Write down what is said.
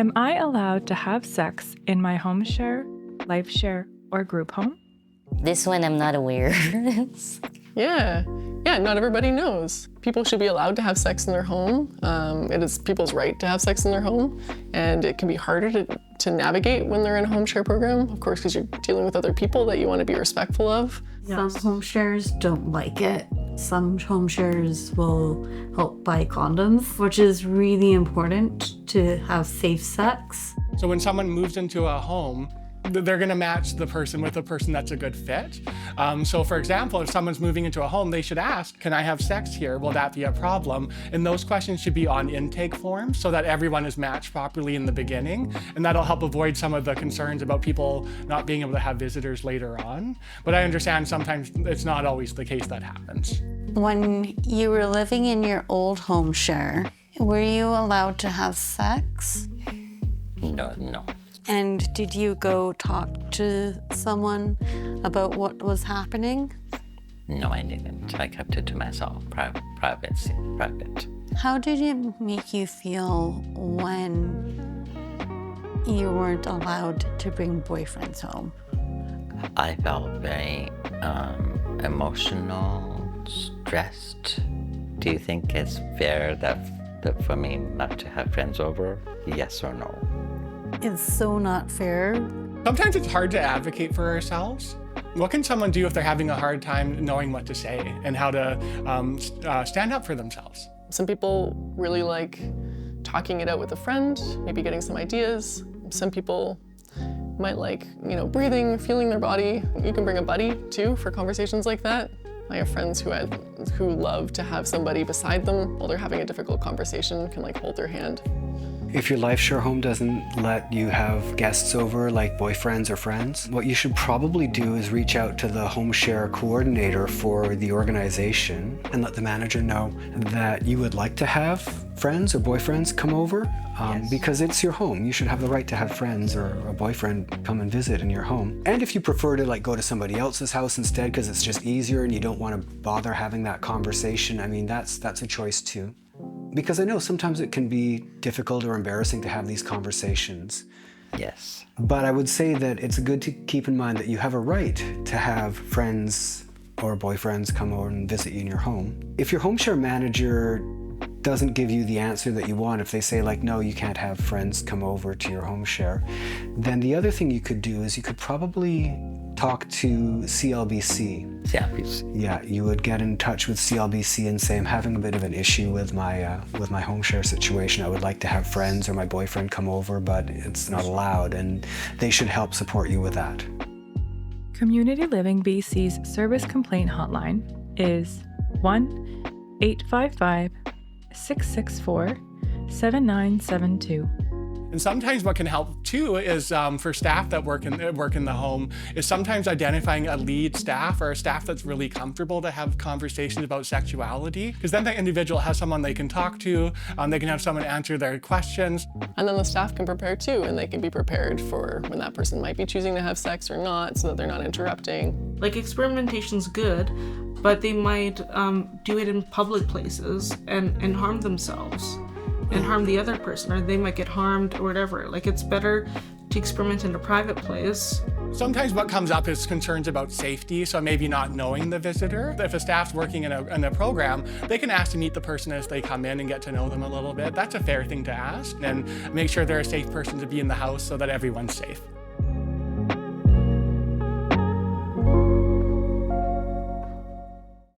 Am I allowed to have sex in my home share, life share, or group home? This one I'm not aware. Yeah, not everybody knows. People should be allowed to have sex in their home. It is people's right to have sex in their home, and it can be harder to navigate when they're in a home share program, of course, because you're dealing with other people that you want to be respectful of. Some home shares don't like it. Some home shares will help buy condoms, which is really important to have safe sex. So when someone moves into a home, they're going to match the person with a person that's a good fit. So for example, if someone's moving into a home, they should ask, can I have sex here? Will that be a problem? And those questions should be on intake forms so that everyone is matched properly in the beginning. And that'll help avoid some of the concerns about people not being able to have visitors later on. But I understand sometimes it's not always the case that happens. When you were living in your old home share, were you allowed to have sex? No. And did you go talk to someone about what was happening? No, I didn't. I kept it to myself, private. How did it make you feel when you weren't allowed to bring boyfriends home? I felt very emotional, stressed. Do you think it's fair that for me not to have friends over? Yes or no? It's so not fair. Sometimes it's hard to advocate for ourselves. What can someone do if they're having a hard time knowing what to say and how to stand up for themselves? Some people really like talking it out with a friend, maybe getting some ideas. Some people might like, breathing, feeling their body. You can bring a buddy too for conversations like that. I have friends who love to have somebody beside them while they're having a difficult conversation, can like hold their hand. If your life share home doesn't let you have guests over, like boyfriends or friends, what you should probably do is reach out to the home share coordinator for the organization and let the manager know that you would like to have friends or boyfriends come over. Yes. Because it's your home. You should have the right to have friends or a boyfriend come and visit in your home. And if you prefer to go to somebody else's house instead because it's just easier and you don't want to bother having that conversation, I mean, that's a choice too. Because I know sometimes it can be difficult or embarrassing to have these conversations. Yes. But I would say that it's good to keep in mind that you have a right to have friends or boyfriends come over and visit you in your home. If your home share manager doesn't give you the answer that you want, if they say no, you can't have friends come over to your home share, then the other thing you could do is you could probably talk to CLBC. CLBC. Yeah, you would get in touch with CLBC and say, I'm having a bit of an issue with my home share situation. I would like to have friends or my boyfriend come over, but it's not allowed, and they should help support you with that. Community Living BC's service complaint hotline is 1-855-664-7972. And sometimes what can help too is for staff that work in the home is sometimes identifying a lead staff or a staff that's really comfortable to have conversations about sexuality, because then the individual has someone they can talk to, they can have someone answer their questions. And then the staff can prepare too, and they can be prepared for when that person might be choosing to have sex or not, so that they're not interrupting. Experimentation's good, but they might do it in public places and harm themselves and harm the other person, or they might get harmed or whatever. It's better to experiment in a private place. Sometimes what comes up is concerns about safety, so maybe not knowing the visitor. If a staff's working in a program, they can ask to meet the person as they come in and get to know them a little bit. That's a fair thing to ask, and make sure they're a safe person to be in the house so that everyone's safe.